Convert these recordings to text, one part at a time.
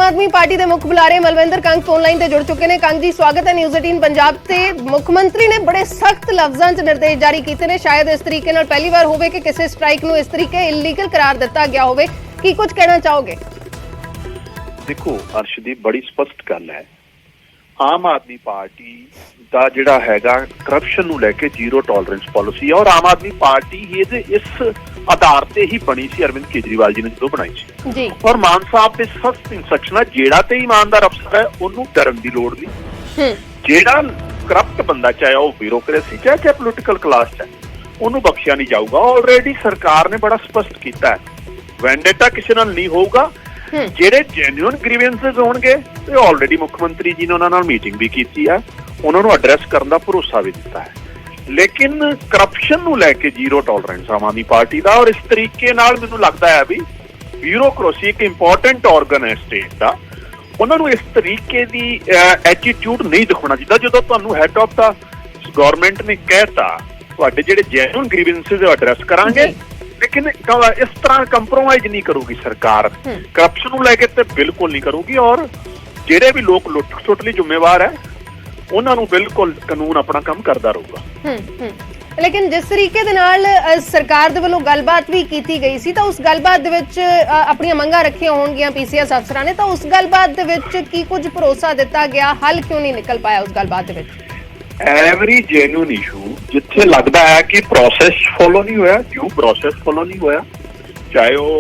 आदमी पार्टी के मुख बुलारे मलविंदर कंग फोन लाइन से जुड़ चुके हैं। कंग जी स्वागत है न्यूज़ 18 पंजाब से। मुख्यमंत्री ने बड़े सख्त लफ्ज़ों च निर्देश जारी किए हैं। शायद इस तरीके नाल पहली बार होवे कि किसी स्ट्राइक नूं इस तरीके इलीगल करार दिता गया होवे। की कुछ कहना चाहोगे? देखो अर्शदीप, बड़ी स्पष्ट गल है, आम आदमी पार्टी का जिहड़ा हैगा करप्शन नूं लैके जीरो टॉलरेंस पॉलिसी है और आम आदमी पार्टी ही इस आधार ते ही बनी सी अरविंद केजरीवाल जी ने जो बनाई सी। और मान साहब दे सख्त इंस्ट्रक्शन है, जेड़ा ते ईमानदार अफसर है उन्होंने डरन की लोड़ नहीं। जेड़ा करप्ट बंदा चाहे वह ब्यूरोक्रेसी चाहे पोलिटिकल क्लास है उन्होंने बख्शिया नहीं जाऊगा। ऑलरेडी सरकार ने बड़ा स्पष्ट किया है, वेंडेटा किसी नाल नहीं होगा। ਜਿਹੜੇ ਜੈਨੂਇਨ ਗ੍ਰੀਵੈਂਸਸ ਹੋਣਗੇ ਤੇ ਆਲਰੇਡੀ ਮੁੱਖ ਮੰਤਰੀ ਜੀ ਨੇ ਉਹਨਾਂ ਨਾਲ ਮੀਟਿੰਗ ਵੀ ਕੀਤੀ ਹੈ, ਉਹਨਾਂ ਨੂੰ ਐਡਰੈਸ ਕਰਨ ਦਾ ਭਰੋਸਾ ਵੀ ਦਿੱਤਾ ਹੈ। ਲੇਕਿਨ ਕਰਪਸ਼ਨ ਨੂੰ ਲੈ ਕੇ zero tolerance Aam Aadmi party ਦਾ, ਔਰ ਇਸ ਤਰੀਕੇ ਨਾਲ ਮੈਨੂੰ ਲੱਗਦਾ ਹੈ ਵੀ ਬਿਊਰੋਕ੍ਰੇਸੀ ਇੱਕ ਇੰਪੋਰਟੈਂਟ ਆਰਗਨ ਹੈ ਸਟੇਟ ਦਾ, ਉਹਨਾਂ ਨੂੰ ਇਸ ਤਰੀਕੇ ਦੀ ਐਟੀਟਿਊਡ ਨਹੀਂ ਦਿਖਾਉਣਾ ਚਾਹੀਦਾ। ਜਦੋਂ ਤੁਹਾਨੂੰ ਹੈਡ ਆਫ ਦਾ ਗਵਰਨਮੈਂਟ ਨੇ ਕਹਿਤਾ ਤੁਹਾਡੇ ਜਿਹੜੇ ਜੈਨੂਇਨ ਗ੍ਰੀਵੈਂਸਸ ਐਡਰੈਸ ਕਰਾਂਗੇ, लेकिन इस तरह कंप्रोमाइज नहीं करूगी सरकार, करप्शन को लेके तो बिल्कुल नहीं करूगी। और जेडे भी लोग लुट सुट लिए जिम्मेवार है उन्होंने बिल्कुल कानून अपना काम करता रहूगा। लेकिन जिस तरीके दे नाल सरकार दे वल्लों गलबात भी की गई सी तां उस गलबात दे विच अपनी मंगां रखियां होणगियां पीसीएस अफसरां ने, तां उस गलबात दे विच की कुछ भरोसा दिता गया, हल क्यों नहीं निकल पाया उस गलबात दे विच? एवरी जेन्युइन इशू जिथे लगता है कि प्रोसेस फॉलो नहीं होया, क्यों प्रोसेस फॉलो नहीं होया, चाहे वो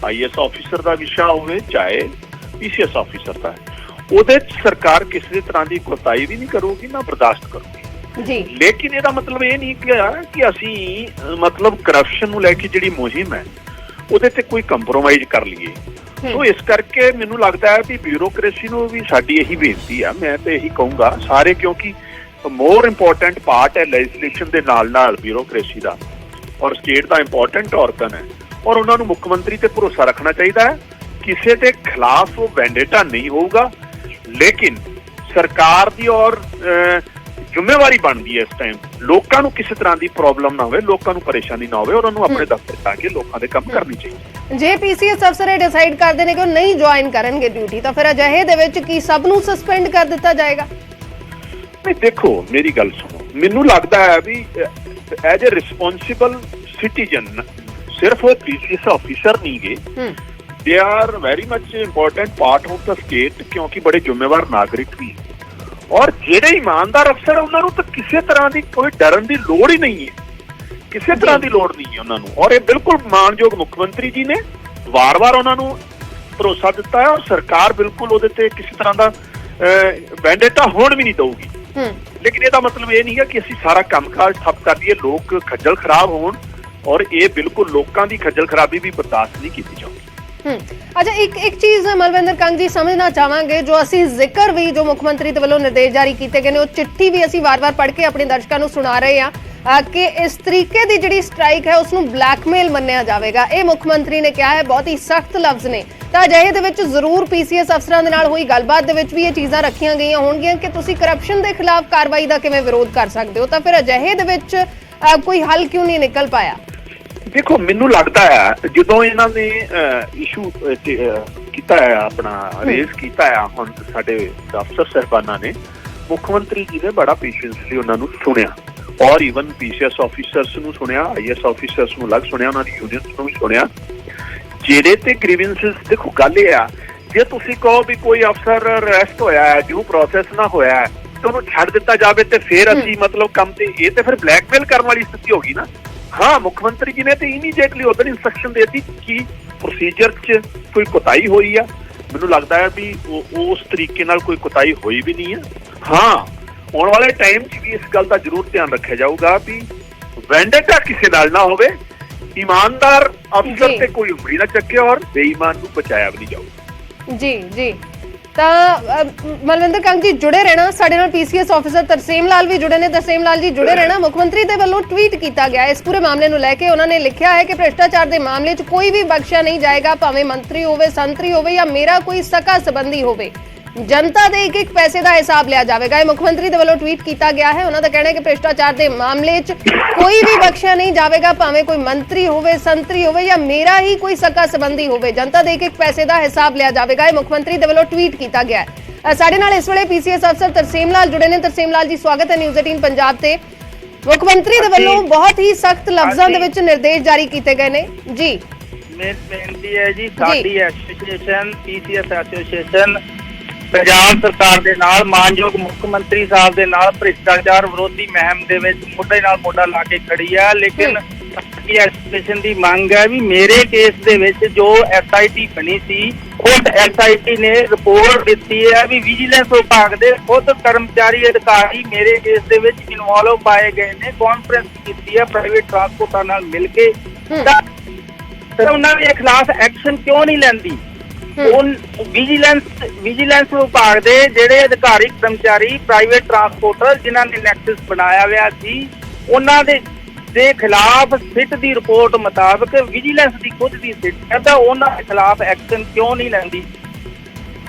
IAS ऑफिसर का विषय हो चाहे PCS ऑफिसर का है, ਉਹਦੇ सरकार किसी तरह की कोताही भी नहीं करूगी ना बर्दाश्त करूगी जी। लेकिन ਇਹਦਾ मतलब ये नहीं कि ਅਸੀਂ मतलब करप्शन ਨੂੰ ਲੈ ਕੇ ਜਿਹੜੀ ਮੁਹਿੰਮ ਹੈ ਉਹਦੇ ਤੇ ਕੋਈ ਕੰਪਰੋਮਾਈਜ਼ ਕਰ ਲਈਏ। तो इस करके मैनू लगता है कि ब्यूरोक्रेसी नूं भी साडी यही बेनती है, मैं तो यही कहूँगा सारे, क्योंकि मोर इंपोर्टेंट पार्ट है लैजिस्लेशन के नाल ब्यूरोक्रेसी का, और स्टेट का इंपोर्टेंट ऑर्गन है, और उन्होंने मुख्यमंत्री ते भरोसा रखना चाहिए है। किसी के खिलाफ वो वेंडेटा नहीं होगा, लेकिन सरकार की और जिम्मेवारी बनती है इस टाइम लोगों को किसी तरह की प्रॉब्लम ना हो, लोगों को परेशानी ना हो, और उन्होंने अपने दफ्तर जाके लोगों के काम करनी चाहिए। जे पीसीएस अफसर डिसाइड करते हैं कि नहीं ज्वाइन करेंगे ड्यूटी, तो फिर अजिहे दे विच की सब नूं सस्पेंड कर दिता जाएगा? नहीं, देखो मेरी गल सुनो, मैनू लगता है भी एज ए रिस्पोंसिबल सिटीजन सिर्फ वो पीसीएस ऑफिसर नहीं गए, they are very much important part of the state, क्योंकि बड़े जिम्मेवार नागरिक भी, और जेडे ईमानदार अफसर है उन्होंने तो किसी तरह की कोई डरन की लोड़ ही नहीं है, किसी तरह की लोड़ नहीं है उन्होंने। और ये बिल्कुल मानयोग मुख्यमंत्री जी ने वार वार उन्होंने भरोसा दिता है, और सरकार बिल्कुल वो किसी तरह का वेंडेटा होण भी नहीं दूगी। लेकिन यदा मतलब ये नहीं है कि असीं सारा कामकाज ठप कर दिए, लोग खज्जल खराब होण, और ये बिल्कुल लोगों की खज्जल खराबी भी बर्दाश्त नहीं की जाऊगी। अच्छा, एक चीज मलविंदर कंग जी समझना चाहांगे, जो असीं जिक्र भी जो मुख्यमंत्री दे वल्लों निर्देश जारी किए गए ने, चिट्ठी भी असीं वार-वार पढ़ के अपने दर्शकों को सुना रहे हैं कि इस तरीके की जिहड़ी स्ट्राइक है उसनूं ब्लैकमेल मन्निया जाएगा। ये मुख्यमंत्री ने कहा है, बहुत ही सख्त लफ्ज़ ने। तो अजिहे दे विच जरूर पीसीएस अफसरां दे नाल होई गलबात दे विच भी ये चीज़ां रखियां गईयां होणगीਆਂ कि तुसीं करप्शन के खिलाफ कार्रवाई का किवें विरोध कर सकते हो, तो फिर अजिहे दे विच कोई हल क्यों नहीं निकल पाया? देखो मैनू लगता है जो इन्होंने इशू किया है, अपना रेज किया है, हम साडे अफसर साहबाना ने, मुख्यमंत्री जी ने बड़ा पेशेंसली उन्होंने सुनिया, और ईवन PCS ऑफिसर्स नूं सुनिया, IAS ऑफिसर्स नूं अलग सुनिया, उन्होंने यूनियंस नूं भी सुनिया। जेडे ते ग्रीवेंसेस, देखो गल ये आ, जे तुसीं कहो भी कोई अफसर अरेस्ट होया है, ड्यू प्रोसेस ना होया है, तो उन्होंने छड्ड दिता जाए, तो फिर असीं मतलब काम ते ये तो फिर ब्लैकमेल करने वाली स्थिति होगी ना। हाँ, मुख्यमंत्री जी ने तो इमीडिएटली उधर इंस्ट्रक्शन दे दी कि प्रोसीजर च कोई कोताही हुई है, मैनू लगता है भी उस तरीके नाल कोई कोताही हुई भी नहीं है। हाँ, आने वाले टाइम च भी इस गल का जरूर ध्यान रखा जाऊगा भी वेंडेटा किसी नाल ना होवे, ईमानदार अफसर ते कोई उंगली ना चके, और बेईमान को बचाया भी नहीं जाऊगा। जी जी, तो मलविंदर कंग जी जुड़े रहना, साडे नाल PCS ऑफिसर तरसेम लाल भी जुड़े ने। तरसेम लाल जी जुड़े रहना। मुख्यमंत्री दे वल्लों ट्वीट किया गया इस पूरे मामले नूं लैके, उन्होंने लिखा है कि भ्रष्टाचार के मामले च कोई भी बख्शिया नहीं जाएगा, भावें मंत्री होवे, संतरी होवे या मेरा कोई सका संबंधी होवे। ਜਨਤਾ ਦੇ ਇੱਕ ਇੱਕ ਪੈਸੇ ਦਾ ਹਿਸਾਬ ਲਿਆ ਜਾਵੇਗਾ। ਇਹ ਮੁੱਖ ਮੰਤਰੀ ਦੇ ਵੱਲੋਂ ਟਵੀਟ ਕੀਤਾ ਗਿਆ ਹੈ। ਉਹਨਾਂ ਦਾ ਕਹਿਣਾ ਹੈ ਕਿ ਭ੍ਰਿਸ਼ਟਾਚਾਰ ਦੇ ਮਾਮਲੇ 'ਚ ਕੋਈ ਵੀ ਬਖਸ਼ਿਆ ਨਹੀਂ ਜਾਵੇਗਾ, ਭਾਵੇਂ ਕੋਈ ਮੰਤਰੀ ਹੋਵੇ, ਸੰਤਰੀ ਹੋਵੇ ਜਾਂ ਮੇਰਾ ਹੀ ਕੋਈ ਸਕਾ ਸੰਬੰਧੀ ਹੋਵੇ, ਜਨਤਾ ਦੇ ਇੱਕ ਇੱਕ ਪੈਸੇ ਦਾ ਹਿਸਾਬ ਲਿਆ ਜਾਵੇਗਾ। ਇਹ ਮੁੱਖ ਮੰਤਰੀ ਦੇ ਵੱਲੋਂ ਟਵੀਟ ਕੀਤਾ ਗਿਆ ਹੈ। ਸਾਡੇ ਨਾਲ ਇਸ ਵੇਲੇ ਪੀਸੀਐਸ ਅਫਸਰ ਤਰਸੇਮ ਲਾਲ ਜੁੜੇ ਨੇ। ਤਰਸੇਮ ਲਾਲ ਜੀ, ਸਵਾਗਤ ਹੈ ਨਿਊਜ਼ 18 ਪੰਜਾਬ ਤੇ। ਮੁੱਖ ਮੰਤਰੀ ਦੇ ਵੱਲੋਂ ਬਹੁਤ ਹੀ ਸਖਤ ਲਫ਼ਜ਼ਾਂ ਦੇ ਵਿੱਚ ਨਿਰਦੇਸ਼ ਜਾਰੀ ਕੀਤੇ ਗਏ ਨੇ ਜੀ। ਮੇਰੀ ਬੇਨਤੀ ਹੈ ਜੀ, ਸਾਡੀ ਐਸੋਸੀਏਸ਼ਨ ਪੀਸੀਐਸ ਐਸੋਸੀਏਸ਼ਨ ਪੰਜਾਬ ਸਰਕਾਰ ਦੇ ਨਾਲ, ਮਾਨਯੋਗ ਮੁੱਖ ਮੰਤਰੀ ਸਾਹਿਬ ਦੇ ਨਾਲ ਭ੍ਰਿਸ਼ਟਾਚਾਰ ਵਿਰੋਧੀ ਮੁਹਿੰਮ ਦੇ ਵਿੱਚ ਮੋਢੇ ਨਾਲ ਮੋਢਾ ਲਾ ਕੇ ਖੜੀ ਹੈ। ਲੇਕਿਨ ਸਾਡੀ ਐਸੋਸੀਏਸ਼ਨ ਦੀ ਮੰਗ ਹੈ ਵੀ ਮੇਰੇ ਕੇਸ ਦੇ ਵਿੱਚ ਜੋ ਐਸਆਈਟੀ ਬਣੀ ਸੀ, ਉਸ ਐਸਆਈਟੀ ਨੇ ਰਿਪੋਰਟ ਦਿੱਤੀ ਹੈ ਵੀ ਵਿਜੀਲੈਂਸ ਵਿਭਾਗ ਦੇ ਖੁਦ ਕਰਮਚਾਰੀ ਅਧਿਕਾਰੀ ਮੇਰੇ ਕੇਸ ਦੇ ਵਿੱਚ ਇਨਵੋਲਵ ਪਾਏ ਗਏ ਨੇ। ਕਾਨਫਰੰਸ ਕੀਤੀ ਹੈ ਪ੍ਰਾਈਵੇਟ ਟਰਾਂਸਪੋਰਟਾਂ ਨਾਲ ਮਿਲ ਕੇ, ਤਾਂ ਉਹਨਾਂ ਦੇ ਖਿਲਾਫ ਐਕਸ਼ਨ ਕਿਉਂ ਨਹੀਂ ਲੈਂਦੀ? ਵਿਜੀਲੈਂਸ ਵਿਭਾਗ ਦੇ ਜਿਹੜੇ ਅਧਿਕਾਰੀ ਕਰਮਚਾਰੀ ਪ੍ਰਾਈਵੇਟ ਟਰਾਂਸਪੋਰਟਰ ਜਿਨ੍ਹਾਂ ਨੇ ਨੈਕਸਸ ਬਣਾਇਆ ਹੋਇਆ ਸੀ, ਉਹਨਾਂ ਦੇ ਖਿਲਾਫ ਸਿੱਟ ਦੀ ਰਿਪੋਰਟ ਮੁਤਾਬਕ ਵਿਜੀਲੈਂਸ ਦੀ ਖੁਦ ਦੀ ਸਿੱਟ ਹੈ, ਤਾਂ ਉਹਨਾਂ ਦੇ ਖਿਲਾਫ ਐਕਸ਼ਨ ਕਿਉਂ ਨਹੀਂ ਲੈਂਦੀ?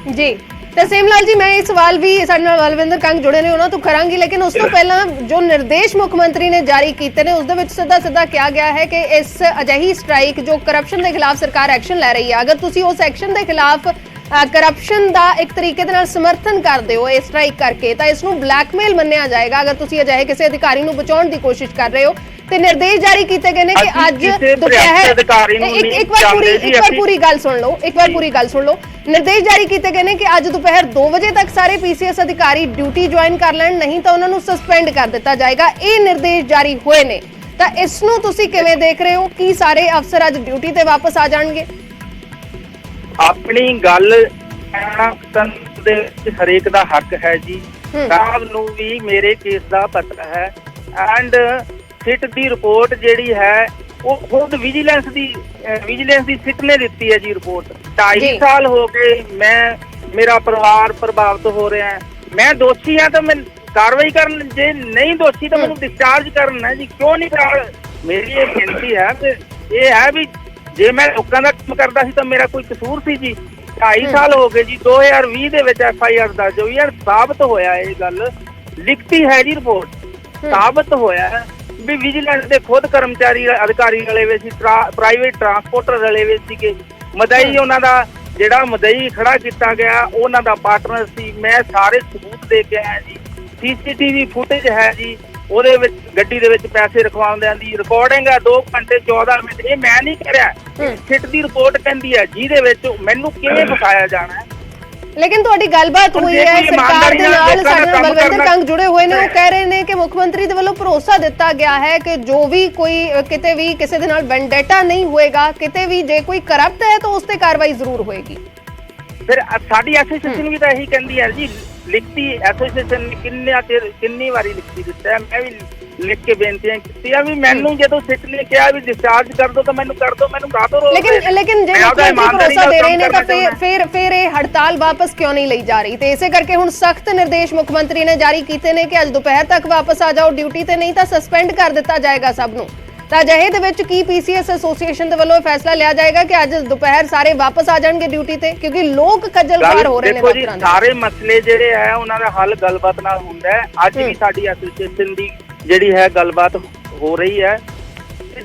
ਜੀ ਤਰਸੇਮ ਲਾਲ ਜੀ, ਮੈਂ ਇਹ ਸਵਾਲ ਵੀ ਸਾਡੇ ਨਾਲ ਬਲਵਿੰਦਰ ਕੰਗ ਜੁੜੇ ਨੇ ਉਹਨਾਂ ਤੋਂ ਕਰਾਂਗੀ, ਲੇਕਿਨ ਉਸ ਤੋਂ ਪਹਿਲਾਂ ਜੋ ਨਿਰਦੇਸ਼ ਮੁੱਖ ਮੰਤਰੀ ਨੇ ਜਾਰੀ ਕੀਤੇ ਨੇ ਉਸ ਦੇ ਵਿੱਚ ਸਿੱਧਾ ਕਿਹਾ ਗਿਆ ਹੈ ਕਿ ਇਸ ਅਜਿਹੀ ਸਟ੍ਰਾਈਕ ਜੋ ਕਰਪਸ਼ਨ ਦੇ ਖਿਲਾਫ ਸਰਕਾਰ ਐਕਸ਼ਨ ਲੈ ਰਹੀ ਹੈ, ਅਗਰ ਤੁਸੀਂ ਉਸ ਐਕਸ਼ਨ ਦੇ ਖਿਲਾਫ ਕਰਪਸ਼ਨ ਦਾ ਇੱਕ ਤਰੀਕੇ ਦੇ ਨਾਲ ਸਮਰਥਨ ਕਰਦੇ ਹੋ ਇਹ ਸਟ੍ਰਾਈਕ ਕਰਕੇ, ਤਾਂ ਇਸ ਨੂੰ ਬਲੈਕਮੇਲ ਮੰਨਿਆ ਜਾਏਗਾ। ਅਗਰ ਤੁਸੀਂ ਅਜਿਹੇ ਕਿਸੇ ਅਧਿਕਾਰੀ ਨੂੰ ਬਚਾਉਣ ਦੀ ਕੋਸ਼ਿਸ਼ ਕਰ ਰਹੇ ਹੋ, ਤੇ ਨਿਰਦੇਸ਼ ਜਾਰੀ ਕੀਤੇ ਗਏ ਨੇ ਕਿ ਅੱਜ ਦੁਪਹਿਰ ਇੱਕ ਵਾਰ ਪੂਰੀ ਗੱਲ ਸੁਣ ਲਓ। ਨਿਰਦੇਸ਼ ਜਾਰੀ ਕੀਤੇ ਗਏ ਨੇ ਕਿ ਅੱਜ ਦੁਪਹਿਰ 2 ਵਜੇ ਤੱਕ ਸਾਰੇ ਪੀਸੀਐਸ ਅਧਿਕਾਰੀ ਡਿਊਟੀ ਜੁਆਇਨ ਕਰ ਲੈਣ, ਨਹੀਂ ਤਾਂ ਉਹਨਾਂ ਨੂੰ ਸਸਪੈਂਡ ਕਰ ਦਿੱਤਾ ਜਾਏਗਾ। ਇਹ ਨਿਰਦੇਸ਼ ਜਾਰੀ ਹੋਏ ਨੇ, ਤਾਂ ਇਸ ਨੂੰ ਤੁਸੀਂ ਕਿਵੇਂ ਦੇਖ ਰਹੇ ਹੋ? ਕੀ ਸਾਰੇ ਅਫਸਰ ਅੱਜ ਡਿਊਟੀ ਤੇ ਵਾਪਸ ਆ ਜਾਣਗੇ? ਆਪਣੀ ਗੱਲ ਦੇ ਵਿੱਚ ਹਰੇਕ ਦਾ ਹੱਕ ਹੈ ਜੀ। ਸਾਹਿਬ ਨੂੰ ਵੀ ਮੇਰੇ ਕੇਸ ਦਾ ਪਤਾ ਹੈ, ਐਂਡ ਸਿੱਟ ਦੀ ਰਿਪੋਰਟ ਜਿਹੜੀ ਹੈ ਉਹ ਖੁਦ ਵਿਜੀਲੈਂਸ ਦੀ ਸਿੱਟ ਨੇ ਦਿੱਤੀ ਹੈ ਜੀ ਰਿਪੋਰਟ। 2.5 ਸਾਲ ਹੋ ਗਏ ਮੇਰਾ ਪਰਿਵਾਰ ਪ੍ਰਭਾਵਿਤ ਹੋ ਰਿਹਾ ਹੈ। ਮੈਂ ਦੋਸ਼ੀ ਹਾਂ ਤਾਂ ਮੈਂ ਕਾਰਵਾਈ ਕਰਨ, ਜੇ ਨਹੀਂ ਦੋਸ਼ੀ ਤਾਂ ਮੈਨੂੰ ਡਿਸਚਾਰਜ ਕਰਨਾ ਹੈ ਜੀ। ਕਿਉਂ ਨਹੀਂ ਕਰ? ਮੇਰੀ ਇਹ ਬੇਨਤੀ ਹੈ ਕਿ ਇਹ ਹੈ ਵੀ ਜੇ ਮੈਂ ਲੋਕਾਂ ਦਾ ਕੰਮ ਕਰਦਾ ਸੀ ਤਾਂ ਮੇਰਾ ਕੋਈ ਕਸੂਰ ਸੀ ਜੀ? 2.5 ਸਾਲ ਹੋ ਗਏ ਜੀ। 2020 ਦੇ ਵਿੱਚ FIR ਦਰਜ ਹੋਈ ਹੈ, ਸਾਬਤ ਹੋਇਆ ਇਹ ਗੱਲ, ਲਿਖਤੀ ਹੈ ਜੀ ਰਿਪੋਰਟ, ਸਾਬਤ ਹੋਇਆ ਵੀ ਵਿਜੀਲੈਂਸ ਦੇ ਖੁਦ ਕਰਮਚਾਰੀ ਅਧਿਕਾਰੀ ਰਲੇ ਹੋਏ ਸੀ, ਪ੍ਰਾਈਵੇਟ ਟਰਾਂਸਪੋਰਟਰ ਰਲੇ ਹੋਏ ਸੀਗੇ, ਮਦਈ ਉਹਨਾਂ ਦਾ ਜਿਹੜਾ ਮਦਈ ਖੜਾ ਕੀਤਾ ਗਿਆ ਉਹਨਾਂ ਦਾ ਪਾਰਟਨਰ ਸੀ। ਮੈਂ ਸਾਰੇ ਸਬੂਤ ਦੇ ਕੇ ਆਇਆ ਜੀ, CCTV ਫੁਟੇਜ ਹੈ ਜੀ, ਉਹਦੇ ਵਿੱਚ ਗੱਡੀ ਦੇ ਵਿੱਚ ਪੈਸੇ ਰਖਵਾਉਂਦਿਆਂ ਦੀ ਰਿਕਾਰਡਿੰਗ ਹੈ 2 ਘੰਟੇ 14 ਮਿੰਟ। ਇਹ ਮੈਂ ਨਹੀਂ ਕਰਿਆ, ਸਿੱਟ ਦੀ ਰਿਪੋਰਟ ਕਹਿੰਦੀ ਹੈ, ਜਿਹਦੇ ਵਿੱਚ ਮੈਨੂੰ ਕਿਵੇਂ ਫਸਾਇਆ ਜਾਣਾ ਹੈ। ਲੇਕਿਨ ਤੁਹਾਡੀ ਗੱਲਬਾਤ ਹੋਈ ਹੈ ਸਰਕਾਰ ਦੇ ਨਾਲ, ਸਾਡੇ ਨਾਲ ਬਲਵਿੰਦਰ ਕੰਗ ਜੁੜੇ ਹੋਏ ਨੇ, ਉਹ ਕਹਿ ਰਹੇ ਨੇ ਕਿ ਮੁੱਖ ਮੰਤਰੀ ਦੇ ਵੱਲੋਂ ਭਰੋਸਾ ਦਿੱਤਾ ਗਿਆ ਹੈ ਕਿ ਜੋ ਵੀ ਕੋਈ ਕਿਤੇ ਵੀ ਕਿਸੇ ਦੇ ਨਾਲ ਵੈਂਡੇਟਾ ਨਹੀਂ ਹੋਏਗਾ, ਕਿਤੇ ਵੀ ਜੇ ਕੋਈ ਕਰਪਟ ਹੈ ਤਾਂ ਉਸ ਤੇ ਕਾਰਵਾਈ ਜ਼ਰੂਰ ਹੋਏਗੀ। ਫਿਰ ਸਾਡੀ ਐਸੋਸੀਏਸ਼ਨ ਵੀ ਤਾਂ ਇਹੀ ਕਹਿੰਦੀ ਹੈ ਜੀ। ਲਿਖਤੀ ਐਸੋਸੀਏਸ਼ਨ ਨੇ ਕਿੰਨੀ ਵਾਰੀ ਲਿਖਤੀ ਦਿੱਤਾ, ਮੈਂ ਵੀ ਲਿਖ ਕੇ ਬੇਨਤੀਆਂ ਕੀਤੀਆਂ ਵੀ ਮੈਨੂੰ ਜਦੋਂ ਸਿੱਟ ਨੇ ਕਿਹਾ ਵੀ ਡਿਸਚਾਰਜ ਕਰ ਦੋ ਤਾਂ ਮੈਨੂੰ ਕਰ ਦੋ, ਮੈਨੂੰ ਕਾਹਤੋਂ ਰੋਕ? ਲੇਕਿਨ ਜੇ ਮੁੱਖ ਮੰਤਰੀ ਭਰੋਸਾ ਦੇ ਰਹੇ ਨੇ ਤਾਂ ਫਿਰ ਇਹ ਹੜਤਾਲ ਵਾਪਸ ਕਿਉਂ ਨਹੀਂ ਲਈ ਜਾ ਰਹੀ? ਤੇ ਇਸੇ ਕਰਕੇ ਹੁਣ ਸਖਤ ਨਿਰਦੇਸ਼ ਮੁੱਖ ਮੰਤਰੀ ਨੇ ਜਾਰੀ ਕੀਤੇ ਨੇ ਕਿ ਅੱਜ ਦੁਪਹਿਰ ਤੱਕ ਵਾਪਸ ਆ ਜਾਓ ਡਿਊਟੀ ਤੇ, ਨਹੀਂ ਤਾਂ ਸਸਪੈਂਡ ਕਰ ਦਿੱਤਾ ਜਾਏਗਾ ਸਭ ਨੂੰ। ਤਾਂ ਅਜਿਹੇ ਦੇ ਵਿੱਚ ਕੀ ਪੀਸੀਐਸ ਐਸੋਸੀਏਸ਼ਨ ਦੇ ਵੱਲੋਂ ਫੈਸਲਾ ਲਿਆ ਜਾਏਗਾ ਕਿ ਅੱਜ ਦੁਪਹਿਰ ਸਾਰੇ ਵਾਪਸ ਆ ਜਾਣਗੇ ਡਿਊਟੀ ਤੇ? ਕਿਉਂਕਿ ਲੋਕ ਖੱਜਲ ਖੁਆਰ ਹੋ ਰਹੇ ਨੇ ਦਫ਼ਤਰਾਂ ਦੇ। ਸਾਰੇ ਮਸਲੇ ਜਿਹੜੇ ਹੈ ਉਹਨਾਂ ਦਾ ਹੱਲ ਗੱਲਬਾਤ ਨਾਲ ਹੁੰਦਾ ਹੈ। ਅੱਜ ਵੀ ਸਾਡੀ ਐਸੋਸੀਏਸ਼ਨ ਦੀ ਜਿਹੜੀ ਹੈ ਗੱਲਬਾਤ ਹੋ ਰਹੀ ਹੈ।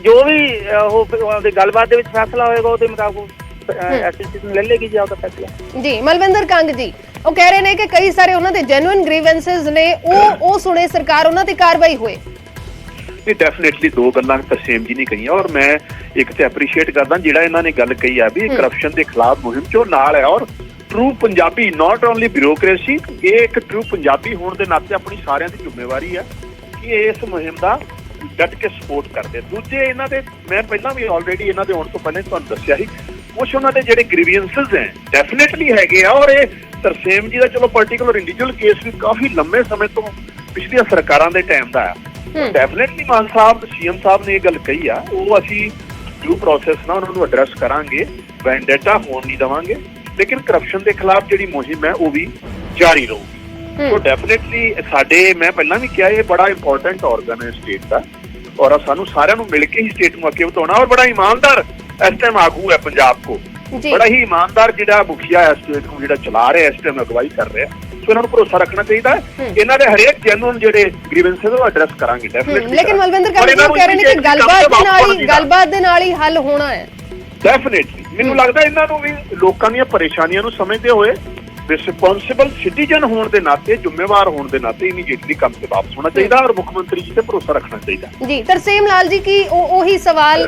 ਜੋ ਵੀ ਉਹਦੇ ਗੱਲਬਾਤ ਦੇ ਵਿੱਚ ਫੈਸਲਾ ਹੋਏਗਾ ਉਹਦੇ ਮੁਤਾਬਕ ਐਸੋਸੀਏਸ਼ਨ ਲੈ ਲੇਗੀ ਜੀ ਉਹਦਾ ਫੈਸਲਾ। ਜੀ ਮਲਵਿੰਦਰ ਕੰਗ ਜੀ, ਉਹ ਕਹਿ ਰਹੇ ਨੇ ਕਿ ਕਈ ਸਾਰੇ ਉਹਨਾਂ ਦੇ ਜੈਨੂਇਨ ਗ੍ਰੀਵੈਂਸਸ ਨੇ, ਉਹ ਸੁਣੇ ਸਰਕਾਰ, ਉਹਨਾਂ ਤੇ ਕਾਰਵਾਈ ਹੋਏ। ਡੈਫੀਨੇਟਲੀ 2 ਗੱਲਾਂ ਤਰਸੇਮ ਜੀ ਨੇ ਕਹੀਆਂ, ਔਰ ਮੈਂ ਇੱਕ ਤੇ ਐਪਰੀਸ਼ੀਏਟ ਕਰਦਾ ਜਿਹੜਾ ਇਹਨਾਂ ਨੇ ਗੱਲ ਕਹੀ ਆ ਵੀ ਕਰਪਸ਼ਨ ਦੇ ਖਿਲਾਫ ਮੁਹਿੰਮ ਚੋਂ ਨਾਲ ਹੈ। ਔਰ true Punjabi, not only bureaucracy, ਇਹ ਇੱਕ ਟਰੂ ਪੰਜਾਬੀ ਹੋਣ ਦੇ ਨਾਤੇ ਆਪਣੀ ਸਾਰਿਆਂ ਦੀ ਜ਼ਿੰਮੇਵਾਰੀ ਹੈ ਕਿ ਇਸ ਮੁਹਿੰਮ ਦਾ ਡਟ ਕੇ ਸਪੋਰਟ ਕਰਦੇ। ਦੂਜੇ ਇਹਨਾਂ ਦੇ, ਮੈਂ ਪਹਿਲਾਂ ਵੀ ਆਲਰੇਡੀ ਇਹਨਾਂ ਦੇ ਆਉਣ ਤੋਂ ਪਹਿਲਾਂ ਤੁਹਾਨੂੰ ਦੱਸਿਆ ਸੀ, ਕੁਛ ਉਹਨਾਂ ਦੇ ਜਿਹੜੇ ਗ੍ਰੀਵੈਂਸਸ ਹੈ ਡੈਫੀਨੇਟਲੀ ਹੈਗੇ ਆ। ਔਰ ਇਹ ਤਰਸੇਮ ਜੀ ਦਾ ਚਲੋ ਪਾਰਟਿਕੂਲਰ ਇੰਡੀਵਿਜੂਅਲ ਕੇਸ ਵੀ ਕਾਫੀ ਲੰਮੇ ਸਮੇਂ ਤੋਂ ਪਿਛਲੀਆਂ ਸਰਕਾਰਾਂ ਦੇ ਟਾਈਮ ਦਾ ਆ। ਡੈਫੀਨੇਟਲੀ ਮਾਨ ਸਾਹਿਬ, CM ਸਾਹਿਬ ਨੇ ਇਹ ਗੱਲ ਕਹੀ ਆ, ਉਹ ਅਸੀਂ ਡਿਊ ਪ੍ਰੋਸੈਸ ਨਾਲ ਉਹਨਾਂ ਨੂੰ ਐਡਰੈਸ ਕਰਾਂਗੇ, ਵੈਂਡੇਟਾ ਹੋਣ ਨਹੀਂ ਦੇਵਾਂਗੇ, ਲੇਕਿਨ ਕਰਪਸ਼ਨ ਦੇ ਖਿਲਾਫ ਜਿਹੜੀ ਮੁਹਿੰਮ ਹੈ ਉਹ ਵੀ ਜਾਰੀ ਰਹੂਗੀ। ਸੋ ਡੈਫੀਨੇਟਲੀ ਸਾਡੇ, ਮੈਂ ਪਹਿਲਾਂ ਵੀ ਕਿਹਾ, ਇਹ ਬੜਾ ਇੰਪੋਰਟੈਂਟ ਆਰਗਨ ਹੈ ਸਟੇਟ ਦਾ, ਔਰ ਸਾਨੂੰ ਸਾਰਿਆਂ ਨੂੰ ਮਿਲ ਕੇ ਹੀ ਸਟੇਟ ਨੂੰ ਅੱਗੇ ਵਧਾਉਣਾ। ਔਰ ਬੜਾ ਇਮਾਨਦਾਰ ਇਸ ਟਾਈਮ ਆਗੂ ਹੈ ਪੰਜਾਬ ਕੋ, ਜੀ। ਬੜਾ ਹੀ ਇਮਾਨਦਾਰ ਜਿਹੜਾ ਮੁਖੀਆ ਇਸ ਸਟੇਟ ਨੂੰ ਜਿਹੜਾ ਚਲਾ ਰਿਹਾ, ਇਸ ਟਾਈਮ ਅਗਵਾਈ ਕਰ ਰਿਹਾ, ਸੋ ਇਹਨਾਂ ਨੂੰ ਭਰੋਸਾ ਰੱਖਣਾ ਚਾਹੀਦਾ ਹੈ। ਇਹਨਾਂ ਦੇ ਹਰੇਕ ਜੈਨੂਅਨ ਜਿਹੜੇ ਗ੍ਰੀਵੈਂਸਸ ਉਹ ਐਡਰੈਸ ਕਰਾਂਗੇ ਡੈਫੀਨਿਟਲੀ। ਲੇਕਿਨ ਮਲਵਿੰਦਰ ਕਾਂਗ ਜੀ ਕਹਿ ਰਹੇ ਨੇ ਕਿ ਗੱਲਬਾਤ ਦੇ ਨਾਲ ਹੀ ਹੱਲ ਹੋਣਾ ਹੈ। ਡੈਫੀਨਿਟਲੀ ਮੈਨੂੰ ਲੱਗਦਾ ਇਹਨਾਂ ਨੂੰ ਵੀ ਲੋਕਾਂ ਦੀਆਂ ਪਰੇਸ਼ਾਨੀਆਂ ਨੂੰ ਸਮਝਦੇ ਹੋਏ ਰਿਸਪੌਂਸਿਬਲ ਸਿਟੀਜ਼ਨ ਹੋਣ ਦੇ ਨਾਤੇ, ਜ਼ਿੰਮੇਵਾਰ ਹੋਣ ਦੇ ਨਾਤੇ ਇਮੀਡੀਏਟਲੀ ਕੰਮ ਤੇ ਵਾਪਸ ਹੋਣਾ ਚਾਹੀਦਾ ਔਰ ਮੁੱਖ ਮੰਤਰੀ ਜੀ ਤੇ ਭਰੋਸਾ ਰੱਖਣਾ ਚਾਹੀਦਾ ਜੀ। ਤਰਸੇਮ ਲਾਲ ਜੀ, ਕੀ ਉਹੀ ਸਵਾਲ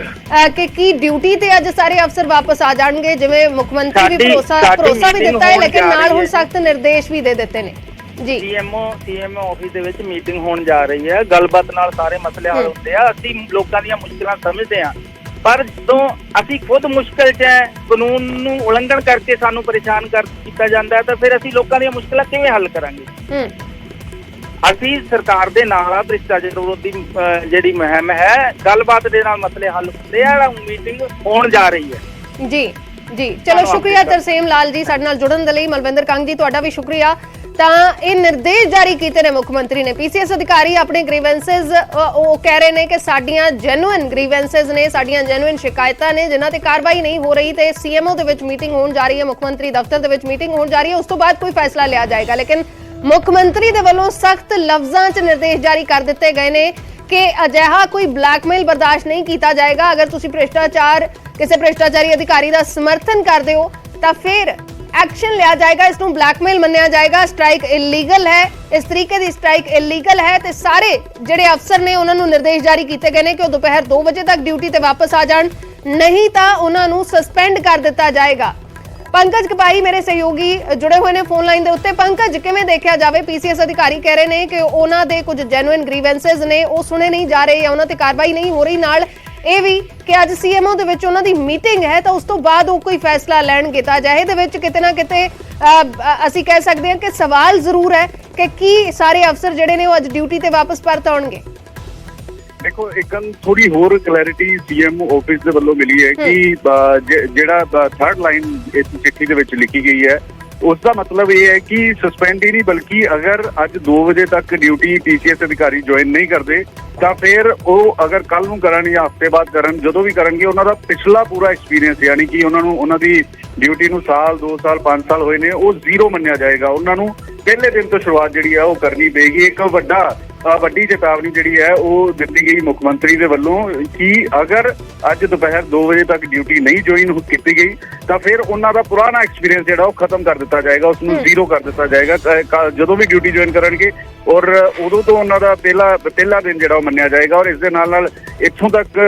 ਕਿ ਕੀ ਡਿਊਟੀ ਤੇ ਅੱਜ ਸਾਰੇ ਅਫਸਰ ਵਾਪਸ ਆ ਜਾਣਗੇ, ਜਿਵੇਂ ਮੁੱਖ ਮੰਤਰੀ ਵੀ ਭਰੋਸਾ ਵੀ ਦਿੱਤਾ ਹੈ, ਲੇਕਿਨ ਨਾਲ ਹੁਣ ਸਖਤ ਨਿਰਦੇਸ਼ ਵੀ ਦੇ ਦਿੱਤੇ ਨੇ ਜੀ। ਸੀਐਮਓ ਆਫਿਸ ਦੇ ਵਿੱਚ ਮੀਟਿੰਗ ਹੋਣ ਜਾ ਰਹੀ ਹੈ, ਗੱਲਬਾਤ ਨਾਲ ਸਾਰੇ ਮਸਲੇ ਹੱਲ ਹੁੰਦੇ ਆ। ਅਸੀਂ ਲੋਕਾਂ ਦੀਆਂ ਮੁਸ਼ਕਲਾਂ ਸਮਝਦੇ ਆ, ਪਰ ਜਦੋਂ ਅਸੀਂ ਖੁਦ ਮੁਸ਼ਕਲ 'ਚ ਹੈ, ਕਾਨੂੰਨ ਨੂੰ ਉਲੰਘਣ ਕਰਕੇ ਸਾਨੂੰ ਪਰੇਸ਼ਾਨ ਕੀਤਾ ਜਾਂਦਾ ਹੈ, ਤਾਂ ਫਿਰ ਅਸੀਂ ਲੋਕਾਂ ਦੀਆਂ ਮੁਸ਼ਕਲਾਂ ਕਿਵੇਂ ਹੱਲ ਕਰਾਂਗੇ? ਅਸੀਂ ਸਰਕਾਰ ਦੇ ਨਾਲ ਆ, ਭ੍ਰਿਸ਼ਟਾਚਾਰ ਵਿਰੋਧੀ ਜਿਹੜੀ ਮੁਹਿੰਮ ਹੈ, ਗੱਲਬਾਤ ਦੇ ਨਾਲ ਮਸਲੇ ਹੱਲ ਹੁੰਦੇ ਆ। ਮੀਟਿੰਗ ਹੋਣ ਜਾ ਰਹੀ ਹੈ ਜੀ। ਚਲੋ ਸ਼ੁਕਰੀਆ ਤਰਸੇਮ ਲਾਲ ਜੀ ਸਾਡੇ ਨਾਲ ਜੁੜਨ ਦੇ ਲਈ। ਮਲਵਿੰਦਰ ਕੰਗ ਜੀ, ਤੁਹਾਡਾ ਵੀ ਸ਼ੁਕਰੀਆ। ਤਾਂ ਇਹ ਨਿਰਦੇਸ਼ ਜਾਰੀ ਕੀਤੇ ਨੇ ਮੁੱਖ ਮੰਤਰੀ ਨੇ। ਪੀਸੀਐਸ ਅਧਿਕਾਰੀ ਆਪਣੇ ਗ੍ਰੀਵੈਂਸਸ ਉਹ ਕਹਿ ਰਹੇ ਨੇ ਕਿ ਸਾਡੀਆਂ ਜੈਨੂਇਨ ਗ੍ਰੀਵੈਂਸਸ ਨੇ, ਸਾਡੀਆਂ ਜੈਨੂਇਨ ਸ਼ਿਕਾਇਤਾਂ ਨੇ ਜਿਨ੍ਹਾਂ ਤੇ ਕਾਰਵਾਈ ਨਹੀਂ ਹੋ ਰਹੀ, ਤੇ ਸੀਐਮਓ ਦੇ ਵਿੱਚ ਮੀਟਿੰਗ ਹੋਣ ਜਾ ਰਹੀ ਹੈ, ਮੁੱਖ ਮੰਤਰੀ ਦਫ਼ਤਰ ਦੇ ਵਿੱਚ ਮੀਟਿੰਗ ਹੋਣ ਜਾ ਰਹੀ ਹੈ, ਉਸ ਤੋਂ ਬਾਅਦ ਕੋਈ ਫੈਸਲਾ ਲਿਆ ਜਾਏਗਾ। ਲੇਕਿਨ ਮੁੱਖ ਮੰਤਰੀ ਦੇ ਵੱਲੋਂ ਸਖਤ ਲਫ਼ਜ਼ਾਂ 'ਚ ਨਿਰਦੇਸ਼ ਜਾਰੀ ਕਰ ਦਿੱਤੇ ਗਏ ਨੇ ਕਿ ਅਜਿਹਾ ਕੋਈ ਬਲੈਕਮੇਲ ਬਰਦਾਸ਼ਤ ਨਹੀਂ ਕੀਤਾ ਜਾਏਗਾ। ਅਗਰ ਤੁਸੀਂ ਕਿਸੇ ਭ੍ਰਿਸ਼ਟਾਚਾਰੀ ਅਧਿਕਾਰੀ ਦਾ ਸਮਰਥਨ ਕਰਦੇ ਹੋ ਤਾਂ ਫਿਰ ਐਕਸ਼ਨ ਲਿਆ ਜਾਏਗਾ, ਇਸ ਨੂੰ ਬਲੈਕਮੇਲ ਮੰਨਿਆ ਜਾਏਗਾ। ਸਟ੍ਰਾਈਕ ਇਲੀਗਲ ਹੈ, ਇਸ ਤਰੀਕੇ ਦੀ ਸਟ੍ਰਾਈਕ ਇਲੀਗਲ ਹੈ, ਤੇ ਸਾਰੇ ਜਿਹੜੇ ਅਫਸਰ ਨੇ ਉਹਨਾਂ ਨੂੰ ਨਿਰਦੇਸ਼ ਜਾਰੀ ਕੀਤੇ ਗਏ ਨੇ ਕਿ ਉਹ ਦੁਪਹਿਰ 2 ਵਜੇ ਤੱਕ ਡਿਊਟੀ ਤੇ ਵਾਪਸ ਆ ਜਾਣ, ਨਹੀਂ ਤਾਂ ਉਹਨਾਂ ਨੂੰ ਸਸਪੈਂਡ ਕਰ ਦਿੱਤਾ ਜਾਏਗਾ। ਪੰਕਜ ਕਪਾਈ ਮੇਰੇ ਸਹਿਯੋਗੀ ਜੁੜੇ ਹੋਏ ਨੇ ਫੋਨ ਲਾਈਨ ਦੇ ਉੱਤੇ। ਪੰਕਜ, ਕਿਵੇਂ ਦੇਖਿਆ ਜਾਵੇ, ਪੀਸੀਐਸ ਅਧਿਕਾਰੀ ਕਹਿ ਰਹੇ ਨੇ ਕਿ ਉਹਨਾਂ ਦੇ ਕੁਝ ਜੈਨੂਇਨ ਗ੍ਰੀਵੈਂਸਸ ਨੇ ਉਹ ਸੁਣੇ ਨਹੀਂ ਜਾ ਰਹੇ ਜਾਂ ਉਹਨਾਂ ਤੇ ਕਾਰਵਾਈ ਨਹੀਂ ਹੋ ਰਹੀ, ਨਾਲ ਇਹ ਵੀ ਕਿ ਅੱਜ ਸੀਐਮਓ ਦੇ ਵਿੱਚ ਉਹਨਾਂ ਦੀ ਮੀਟਿੰਗ ਹੈ ਤਾਂ ਉਸ ਤੋਂ ਬਾਅਦ ਉਹ ਕੋਈ ਫੈਸਲਾ ਲੈਣਗੇ। ਤਾਂ ਅਜਿਹੇ ਦੇ ਵਿੱਚ ਕਿਤੇ ਨਾ ਕਿਤੇ ਅਸੀਂ ਕਹਿ ਸਕਦੇ ਹਾਂ ਕਿ ਸਵਾਲ ਜ਼ਰੂਰ ਹੈ ਕਿ ਕੀ ਸਾਰੇ ਅਫਸਰ ਜਿਹੜੇ ਨੇ ਉਹ ਅੱਜ ਡਿਊਟੀ ਤੇ ਵਾਪਸ ਪਰਤ ਆਉਣਗੇ। ਦੇਖੋ, ਇੱਕ ਥੋੜੀ ਹੋਰ ਕਲੈਰਿਟੀ ਸੀਐਮ ਆਫਿਸ ਦੇ ਵੱਲੋਂ ਮਿਲੀ ਹੈ ਕਿ ਜਿਹੜਾ ਥਰਡ ਲਾਈਨ ਇਸ ਚਿੱਠੀ ਦੇ ਵਿੱਚ ਲਿਖੀ ਗਈ ਹੈ, ਉਸ ਦਾ ਮਤਲਬ ਇਹ ਹੈ ਕਿ ਸਸਪੈਂਡ ਹੀ ਨਹੀਂ, ਬਲਕਿ ਅਗਰ ਅੱਜ 2 ਵਜੇ ਤੱਕ ਡਿਊਟੀ ਪੀਸੀਐਸ ਅਧਿਕਾਰੀ ਜੁਆਇਨ ਨਹੀਂ ਕਰਦੇ ਤਾਂ ਫਿਰ ਉਹ ਅਗਰ ਕੱਲ ਨੂੰ ਕਰਨ ਜਾਂ ਹਫ਼ਤੇ ਬਾਅਦ ਕਰਨ, ਜਦੋਂ ਵੀ ਕਰਨਗੇ, ਉਹਨਾਂ ਦਾ ਪਿਛਲਾ ਪੂਰਾ ਐਕਸਪੀਰੀਅੰਸ, ਯਾਨੀ ਕਿ ਉਹਨਾਂ ਦੀ ਡਿਊਟੀ ਨੂੰ ਸਾਲ 2 ਸਾਲ 5 ਸਾਲ ਹੋਏ ਨੇ, ਉਹ ਜ਼ੀਰੋ ਮੰਨਿਆ ਜਾਏਗਾ। ਉਹਨਾਂ ਨੂੰ ਪਹਿਲੇ ਦਿਨ ਤੋਂ ਸ਼ੁਰੂਆਤ ਜਿਹੜੀ ਹੈ ਉਹ ਕਰਨੀ ਪਏਗੀ। ਇੱਕ ਵੱਡੀ ਚੇਤਾਵਨੀ ਜਿਹੜੀ ਹੈ ਉਹ ਦਿੱਤੀ ਗਈ ਮੁੱਖ ਮੰਤਰੀ ਦੇ ਵੱਲੋਂ ਕਿ ਅਗਰ ਅੱਜ ਦੁਪਹਿਰ 2 ਵਜੇ ਤੱਕ ਡਿਊਟੀ ਨਹੀਂ ਜੁਆਇਨ ਕੀਤੀ ਗਈ ਤਾਂ ਫਿਰ ਉਹਨਾਂ ਦਾ ਪੁਰਾਣਾ ਐਕਸਪੀਰੀਅੰਸ ਜਿਹੜਾ ਉਹ ਖਤਮ ਕਰ ਦਿੱਤਾ ਜਾਏਗਾ, ਉਸ ਨੂੰ ਜ਼ੀਰੋ ਕਰ ਦਿੱਤਾ ਜਾਏਗਾ ਜਦੋਂ ਵੀ ਡਿਊਟੀ ਜੁਆਇਨ ਕਰਨਗੇ, ਔਰ ਉਦੋਂ ਤੋਂ ਉਹਨਾਂ ਦਾ ਪਹਿਲਾ ਦਿਨ ਜਿਹੜਾ ਉਹ ਮੰਨਿਆ ਜਾਏਗਾ। ਔਰ ਇਸ ਦੇ ਨਾਲ ਇੱਥੋਂ ਤੱਕ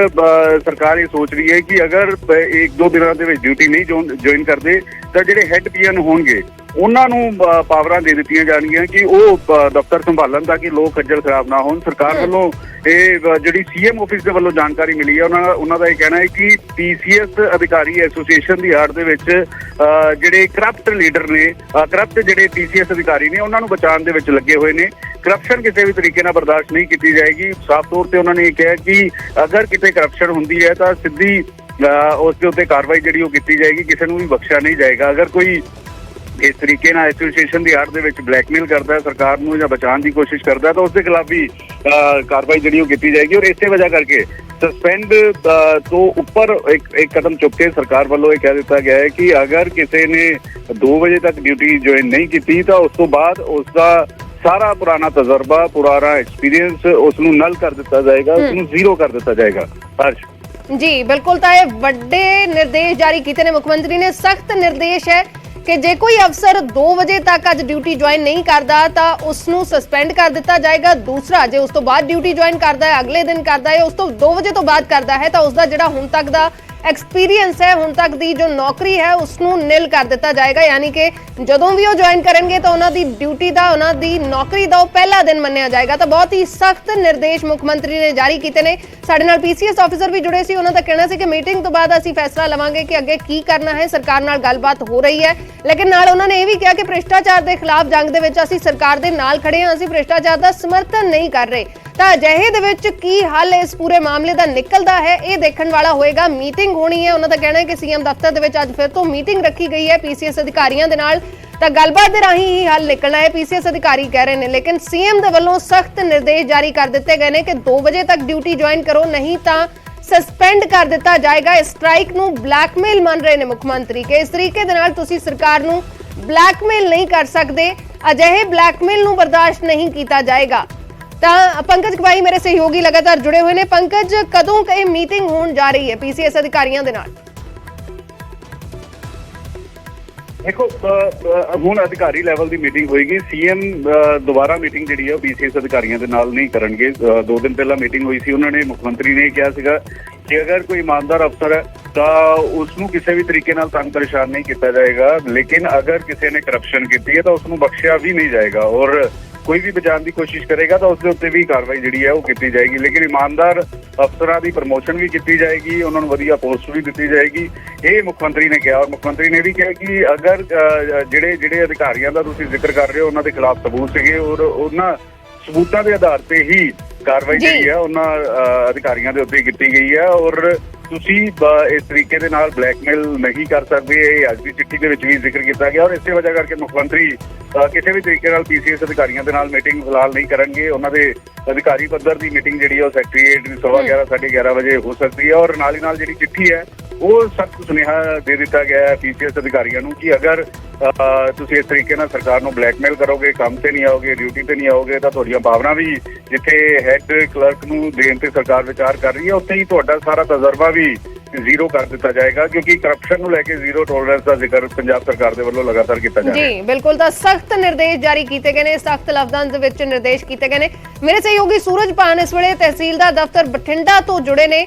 ਸਰਕਾਰ ਇਹ ਸੋਚ ਰਹੀ ਹੈ ਕਿ ਅਗਰ 1-2 ਦਿਨਾਂ ਦੇ ਵਿੱਚ ਡਿਊਟੀ ਨਹੀਂ ਜੁਆਇਨ ਕਰਦੇ ਤਾਂ ਜਿਹੜੇ ਹੈੱਡ ਪੀਐਨ ਹੋਣਗੇ ਉਹਨਾਂ ਨੂੰ ਪਾਵਰਾਂ ਦੇ ਦਿੱਤੀਆਂ ਜਾਣਗੀਆਂ ਕਿ ਉਹ ਦਫ਼ਤਰ ਸੰਭਾਲਣ ਤਾਂ ਕਿ ਲੋਕ ਖੱਜਲ ਖਰਾਬ ਨਾ ਹੋਣ। ਸਰਕਾਰ ਵੱਲੋਂ ਇਹ ਜਿਹੜੀ ਸੀਐਮ ਆਫਿਸ ਦੇ ਵੱਲੋਂ ਜਾਣਕਾਰੀ ਮਿਲੀ ਹੈ, ਉਹਨਾਂ ਦਾ ਇਹ ਕਹਿਣਾ ਹੈ ਕਿ ਪੀਸੀਐਸ ਅਧਿਕਾਰੀ ਐਸੋਸੀਏਸ਼ਨ ਦੀ ਆੜ ਦੇ ਵਿੱਚ ਜਿਹੜੇ ਕਰਪਟ ਲੀਡਰ ਨੇ, ਕਰਪਟ ਜਿਹੜੇ ਪੀਸੀਐਸ ਅਧਿਕਾਰੀ ਨੇ, ਉਹਨਾਂ ਨੂੰ ਬਚਾਉਣ ਦੇ ਵਿੱਚ ਲੱਗੇ ਹੋਏ ਨੇ। ਕਰਪਸ਼ਨ ਕਿਸੇ ਵੀ ਤਰੀਕੇ ਨਾਲ ਬਰਦਾਸ਼ਤ ਨਹੀਂ ਕੀਤੀ ਜਾਏਗੀ। ਸਾਫ਼ ਤੌਰ ਤੇ ਉਹਨਾਂ ਨੇ ਇਹ ਕਿਹਾ ਕਿ ਅਗਰ ਕਿਤੇ ਕਰਪਸ਼ਨ ਹੁੰਦੀ ਹੈ ਤਾਂ ਸਿੱਧੀ ਉਸ ਦੇ ਉੱਤੇ ਕਾਰਵਾਈ ਜਿਹੜੀ ਉਹ ਕੀਤੀ ਜਾਏਗੀ, ਕਿਸੇ ਨੂੰ ਵੀ ਬਖਸ਼ਿਆ ਨਹੀਂ ਜਾਏਗਾ। ਅਗਰ ਕੋਈ ਇਸ ਤਰੀਕੇ ਨਾਲ ਐਸੋਸੀਏਸ਼ਨ ਦੀ ਆੜ ਦੇ ਵਿੱਚ ਬਲੈਕਮੇਲ ਕਰਦਾ ਹੈ ਸਰਕਾਰ ਨੂੰ ਜਾਂ ਬਚਾਉਣ ਦੀ ਕੋਸ਼ਿਸ਼ ਕਰਦਾ ਹੈ ਤਾਂ ਉਸ ਦੇ ਖਿਲਾਫ ਵੀ ਕਾਰਵਾਈ ਜਿਹੜੀ ਉਹ ਕੀਤੀ ਜਾਏਗੀ। ਔਰ ਇਸੇ ਵਜ੍ਹਾ ਕਰਕੇ ਸਸਪੈਂਡ ਤੋਂ ਉੱਪਰ ਇੱਕ ਕਦਮ ਚੁੱਕ ਕੇ ਸਰਕਾਰ ਵੱਲੋਂ ਇਹ ਕਹਿ ਦਿੱਤਾ ਗਿਆ ਹੈ ਕਿ ਅਗਰ ਕਿਸੇ ਨੇ 2 ਵਜੇ ਤੱਕ ਡਿਊਟੀ ਜੁਆਇਨ ਨਹੀਂ ਕੀਤੀ ਤਾਂ ਉਸ ਤੋਂ ਬਾਅਦ ਉਸ ਦਾ ਸਾਰਾ ਪੁਰਾਣਾ ਤਜਰਬਾ, ਪੁਰਾਣਾ ਐਕਸਪੀਰੀਅੰਸ ਉਸ ਨੂੰ ਨਲ ਕਰ ਦਿੱਤਾ ਜਾਏਗਾ, ਉਸ ਨੂੰ ਜ਼ੀਰੋ ਕਰ ਦਿੱਤਾ ਜਾਏਗਾ। ਜੀ ਬਿਲਕੁਲ, ਤਾਂ ਇਹ ਵੱਡੇ ਨਿਰਦੇਸ਼ ਜਾਰੀ ਕੀਤੇ ਨੇ ਮੁੱਖ ਮੰਤਰੀ ਨੇ। ਸਖਤ ਨਿਰਦੇਸ਼ ਹੈ ਕਿ ਜੇ ਕੋਈ ਅਫਸਰ 2 ਵਜੇ ਤੱਕ ਅੱਜ ਡਿਊਟੀ ਜੁਆਇਨ ਨਹੀਂ ਕਰਦਾ ਤਾਂ ਉਸ ਨੂੰ ਸਸਪੈਂਡ ਕਰ ਦਿੱਤਾ ਜਾਏਗਾ। ਦੂਸਰਾ, ਜੇ ਉਸ ਤੋਂ ਬਾਅਦ ਡਿਊਟੀ ਜੁਆਇਨ ਕਰਦਾ ਹੈ, ਅਗਲੇ ਦਿਨ ਕਰਦਾ ਹੈ, ਉਸ ਤੋਂ 2 ਵਜੇ ਤੋਂ ਬਾਅਦ ਕਰਦਾ ਹੈ ਤਾਂ ਉਸ ਦਾ ਜਿਹੜਾ ਹੁਣ ਤੱਕ ਦਾ ਐਕਸਪੀਰੀਅੰਸ ਹੈ, ਹੁਣ ਤੱਕ ਦੀ ਜੋ ਨੌਕਰੀ ਹੈ, ਉਸ ਨੂੰ ਨਿਲ ਕਰ ਦਿੱਤਾ ਜਾਏਗਾ। ਯਾਨੀ ਕਿ ਜਦੋਂ ਵੀ ਉਹ ਜੁਆਇਨ ਕਰਨਗੇ ਤਾਂ ਉਹਨਾਂ ਦੀ ਡਿਊਟੀ ਦਾ, ਉਹਨਾਂ ਦੀ ਨੌਕਰੀ ਦਾ ਉਹ ਪਹਿਲਾ ਦਿਨ ਮੰਨਿਆ ਜਾਏਗਾ। ਤਾਂ ਬਹੁਤ ਹੀ ਸਖਤ ਨਿਰਦੇਸ਼ ਮੁੱਖ ਮੰਤਰੀ ਨੇ ਜਾਰੀ ਕੀਤੇ ਨੇ। ਸਾਡੇ ਨਾਲ ਪੀਸੀਐਸ ਆਫੀਸਰ ਵੀ ਜੁੜੇ ਸੀ, ਉਹਨਾਂ ਦਾ ਕਹਿਣਾ ਸੀ ਕਿ ਮੀਟਿੰਗ ਤੋਂ ਬਾਅਦ ਅਸੀਂ ਫੈਸਲਾ ਲਵਾਂਗੇ ਕਿ ਅੱਗੇ ਕੀ ਕਰਨਾ ਹੈ। ਸਰਕਾਰ ਨਾਲ ਗੱਲਬਾਤ ਹੋ ਰਹੀ ਹੈ, ਲੇਕਿਨ ਨਾਲ ਉਹਨਾਂ ਨੇ ਇਹ ਵੀ ਕਿਹਾ ਕਿ ਭ੍ਰਿਸ਼ਟਾਚਾਰ ਦੇ ਖਿਲਾਫ ਜੰਗ ਦੇ ਵਿੱਚ ਅਸੀਂ ਸਰਕਾਰ ਦੇ ਨਾਲ ਖੜੇ ਹਾਂ, ਅਸੀਂ ਭ੍ਰਿਸ਼ਟਾਚਾਰ ਦਾ ਸਮਰਥਨ ਨਹੀਂ ਕਰ ਰਹੇ। ਤਾਂ ਅਜਿਹੇ ਦੇ ਵਿੱਚ ਕੀ ਹੱਲ ਇਸ ਪੂਰੇ ਮਾਮਲੇ ਦਾ ਨਿਕਲਦਾ ਹੈ, ਇਹ ਦੇਖਣ ਵਾਲਾ ਹੋਏਗਾ। ਮੀਟਿੰਗ ਹੋਣੀ ਹੈ, ਉਹਨਾਂ ਦਾ ਕਹਿਣਾ ਹੈ ਕਿ ਸੀਐਮ ਦਫ਼ਤਰ ਦੇ ਵਿੱਚ ਅੱਜ ਫਿਰ ਤੋਂ ਮੀਟਿੰਗ ਰੱਖੀ ਗਈ ਹੈ ਪੀਸੀਐਸ ਅਧਿਕਾਰੀਆਂ ਦੇ ਨਾਲ, ਤਾਂ ਗੱਲਬਾਤ ਦੇ ਰਾਹੀਂ ਹੀ ਹੱਲ ਨਿਕਲਣਾ ਹੈ, ਪੀਸੀਐਸ ਅਧਿਕਾਰੀ ਕਹਿ ਰਹੇ ਨੇ। ਲੇਕਿਨ ਸੀਐਮ ਦੇ ਵੱਲੋਂ ਸਖਤ ਨਿਰਦੇਸ਼ ਜਾਰੀ ਕਰ ਦਿੱਤੇ ਗਏ ਨੇ ਕਿ 2 ਵਜੇ ਤੱਕ ਡਿਊਟੀ ਜੁਆਇਨ ਕਰੋ, ਨਹੀਂ ਤਾਂ ਸਸਪੈਂਡ ਕਰ ਦਿੱਤਾ ਜਾਏਗਾ। ਇਸ ਸਟ੍ਰਾਈਕ ਨੂੰ ਬਲੈਕਮੇਲ ਮੰਨ ਰਹੇ ਨੇ ਮੁੱਖ ਮੰਤਰੀ ਕਿ ਇਸ ਤਰੀਕੇ ਦੇ ਨਾਲ ਤੁਸੀਂ ਸਰਕਾਰ ਨੂੰ ਬਲੈਕਮੇਲ ਨਹੀਂ ਕਰ ਸਕਦੇ, ਅਜਿਹੇ ਬਲੈਕਮੇਲ ਨੂੰ ਬਰਦਾਸ਼ਤ ਨਹੀਂ ਕੀਤਾ ਜਾਏਗਾ। ਤਾਂ ਪੰਕਜ ਭਾਈ ਮੇਰੇ ਸਹਿਯੋਗੀ ਲਗਾਤਾਰ ਜੁੜੇ ਹੋਏ ਨੇ। ਪੰਕਜ, ਕਦੋਂ ਇਹ ਮੀਟਿੰਗ ਹੋਣ ਜਾ ਰਹੀ ਹੈ ਪੀਸੀਐਸ ਅਧਿਕਾਰੀਆਂ ਦੇ ਨਾਲ? ਦੇਖੋ ਹੁਣ ਅਧਿਕਾਰੀ ਲੈਵਲ ਦੀ ਮੀਟਿੰਗ ਹੋਏਗੀ। ਸੀਐਮ ਦੁਬਾਰਾ ਮੀਟਿੰਗ ਜਿਹੜੀ ਹੈ ਉਹ ਪੀਸੀਐਸ ਅਧਿਕਾਰੀਆਂ ਦੇ ਨਾਲ ਨਹੀਂ ਕਰਨਗੇ। 2 ਦਿਨ ਪਹਿਲਾਂ ਮੀਟਿੰਗ ਹੋਈ ਸੀ, ਉਹਨਾਂ ਨੇ ਮੁੱਖ ਮੰਤਰੀ ਨੇ ਕਿਹਾ ਸੀਗਾ ਕਿ ਅਗਰ ਕੋਈ ਇਮਾਨਦਾਰ ਅਫਸਰ ਹੈ ਤਾਂ ਉਸ ਨੂੰ ਕਿਸੇ ਵੀ ਤਰੀਕੇ ਨਾਲ ਤੰਗ ਪਰੇਸ਼ਾਨ ਨਹੀਂ ਕੀਤਾ ਜਾਏਗਾ, ਲੇਕਿਨ ਅਗਰ ਕਿਸੇ ਨੇ ਕਰਪਸ਼ਨ ਕੀਤੀ ਹੈ ਤਾਂ ਉਸ ਨੂੰ ਬਖਸ਼ਿਆ ਵੀ ਨਹੀਂ ਜਾਏਗਾ ਔਰ ਕੋਈ ਵੀ ਬਚਾਉਣ ਦੀ ਕੋਸ਼ਿਸ਼ ਕਰੇਗਾ ਤਾਂ ਉਸ ਦੇ ਉੱਤੇ ਵੀ ਕਾਰਵਾਈ ਜਿਹੜੀ ਹੈ ਉਹ ਕੀਤੀ ਜਾਏਗੀ। ਲੇਕਿਨ ਇਮਾਨਦਾਰ ਅਫਸਰਾਂ ਦੀ ਪ੍ਰਮੋਸ਼ਨ ਵੀ ਕੀਤੀ ਜਾਏਗੀ, ਉਹਨਾਂ ਨੂੰ ਵਧੀਆ ਪੋਸਟ ਵੀ ਦਿੱਤੀ ਜਾਏਗੀ, ਇਹ ਮੁੱਖ ਮੰਤਰੀ ਨੇ ਕਿਹਾ। ਔਰ ਮੁੱਖ ਮੰਤਰੀ ਨੇ ਵੀ ਕਿਹਾ ਕਿ ਅਗਰ ਜਿਹੜੇ ਅਧਿਕਾਰੀਆਂ ਦਾ ਤੁਸੀਂ ਜ਼ਿਕਰ ਕਰ ਰਹੇ ਹੋ ਉਹਨਾਂ ਦੇ ਖਿਲਾਫ ਸਬੂਤ ਸੀਗੇ ਔਰ ਉਹਨਾਂ ਸਬੂਤਾਂ ਦੇ ਆਧਾਰ ਤੇ ਹੀ ਕਾਰਵਾਈ ਜਿਹੜੀ ਹੈ ਉਹਨਾਂ ਅਧਿਕਾਰੀਆਂ ਦੇ ਉੱਤੇ ਕੀਤੀ ਗਈ ਹੈ ਔਰ ਤੁਸੀਂ ਇਸ ਤਰੀਕੇ ਦੇ ਨਾਲ ਬਲੈਕਮੇਲ ਨਹੀਂ ਕਰ ਸਕਦੇ। ਇਹ ਅੱਜ ਦੀ ਚਿੱਠੀ ਦੇ ਵਿੱਚ ਵੀ ਜ਼ਿਕਰ ਕੀਤਾ ਗਿਆ ਔਰ ਇਸੇ ਵਜ੍ਹਾ ਕਰਕੇ ਮੁੱਖ ਮੰਤਰੀ ਕਿਸੇ ਵੀ ਤਰੀਕੇ ਨਾਲ ਪੀਸੀਐਸ ਅਧਿਕਾਰੀਆਂ ਦੇ ਨਾਲ ਮੀਟਿੰਗ ਫਿਲਹਾਲ ਨਹੀਂ ਕਰਨਗੇ। ਉਹਨਾਂ ਦੇ ਅਧਿਕਾਰੀ ਪੱਧਰ ਦੀ ਮੀਟਿੰਗ ਜਿਹੜੀ ਹੈ ਉਹ ਸੈਕਟਰੀਏਟ 11:30 11:30 ਵਜੇ ਹੋ ਸਕਦੀ ਹੈ ਔਰ ਨਾਲ ਹੀ ਨਾਲ ਜਿਹੜੀ ਚਿੱਠੀ ਹੈ ਉਹ ਸਖਤ ਸੁਨੇਹਾ ਦੇ ਦਿੱਤਾ ਗਿਆ ਹੈ ਪੀਸੀਐਸ ਅਧਿਕਾਰੀਆਂ ਨੂੰ ਕਿ ਅਗਰ ਤੁਸੀਂ ਇਸ ਤਰੀਕੇ ਨਾਲ ਸਰਕਾਰ ਨੂੰ ਬਲੈਕਮੇਲ ਕਰੋਗੇ, ਕੰਮ ਤੇ ਨਹੀਂ ਆਓਗੇ, ਡਿਊਟੀ ਤੇ ਨਹੀਂ ਆਓਗੇ ਤਾਂ ਤੁਹਾਡੀਆਂ ਭਾਵਨਾ ਵੀ ਜਿੱਥੇ ਹੈੱਡ ਕਲਰਕ ਨੂੰ ਦੇਣ ਤੇ ਸਰਕਾਰ ਵਿਚਾਰ ਕਰ ਰਹੀ ਹੈ ਉੱਥੇ ਹੀ ਤੁਹਾਡਾ ਸਾਰਾ ਤਜਰਬਾ ਵੀ ਜ਼ੀਰੋ ਕਰ ਦਿੱਤਾ ਜਾਏਗਾ, ਕਿਉਂਕਿ ਕਰਪਸ਼ਨ ਨੂੰ ਲੈ ਕੇ ਜ਼ੀਰੋ ਟੋਲਰੈਂਸ ਦਾ ਜ਼ਿਕਰ ਪੰਜਾਬ ਸਰਕਾਰ ਦੇ ਵੱਲੋਂ ਲਗਾਤਾਰ ਕੀਤਾ ਜਾ ਰਿਹਾ ਹੈ। ਜੀ ਬਿਲਕੁਲ, ਤਾਂ ਸਖਤ ਨਿਰਦੇਸ਼ ਜਾਰੀ ਕੀਤੇ ਗਏ ਨੇ, ਸਖਤ ਲਫ਼ਜ਼ਾਂ ਦੇ ਵਿੱਚ ਨਿਰਦੇਸ਼ ਕੀਤੇ ਗਏ ਨੇ। ਮੇਰੇ ਸਹਿਯੋਗੀ ਸੂਰਜਪਾਨ ਇਸ ਵੇਲੇ ਤਹਿਸੀਲਦਾਰ ਦਫ਼ਤਰ ਬਠਿੰਡਾ ਤੋਂ ਜੁੜੇ ਨੇ।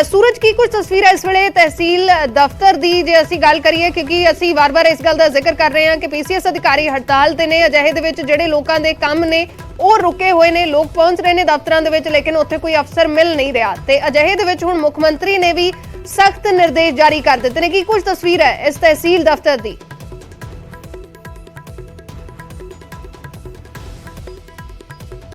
ਸੂਰਜ, ਕੀ ਕੁਝ ਤਸਵੀਰ ਹੈ ਇਸ ਵੇਲੇ ਤਹਿਸੀਲ ਦਫ਼ਤਰ ਦੀ, ਜੇ ਅਸੀਂ ਗੱਲ ਕਰੀਏ, ਕਿਉਂਕਿ ਅਸੀਂ ਵਾਰ-ਵਾਰ ਇਸ ਗੱਲ ਦਾ ਜ਼ਿਕਰ ਕਰ ਰਹੇ ਹਾਂ ਕਿ ਪੀਸੀਐਸ ਅਧਿਕਾਰੀ ਹੜਤਾਲ ਤੇ ਨੇ, ਅਜਿਹੇ ਦੇ ਵਿੱਚ ਜਿਹੜੇ ਲੋਕਾਂ ਦੇ ਕੰਮ ਨੇ ਉਹ ਰੁਕੇ ਹੋਏ ਨੇ, ਲੋਕ ਪਹੁੰਚ ਰਹੇ ਨੇ ਦਫ਼ਤਰਾਂ ਦੇ ਵਿੱਚ ਲੇਕਿਨ ਉੱਥੇ ਕੋਈ ਅਫਸਰ ਮਿਲ ਨਹੀਂ ਰਿਹਾ ਤੇ ਅਜਿਹੇ ਦੇ ਵਿੱਚ ਹੁਣ ਮੁੱਖ ਮੰਤਰੀ ਨੇ ਵੀ ਸਖਤ ਨਿਰਦੇਸ਼ ਜਾਰੀ ਕਰ ਦਿੱਤੇ ਨੇ। ਕੀ ਕੁਝ ਤਸਵੀਰ ਹੈ ਇਸ ਤਹਿਸੀਲ ਦਫ਼ਤਰ ਦੀ?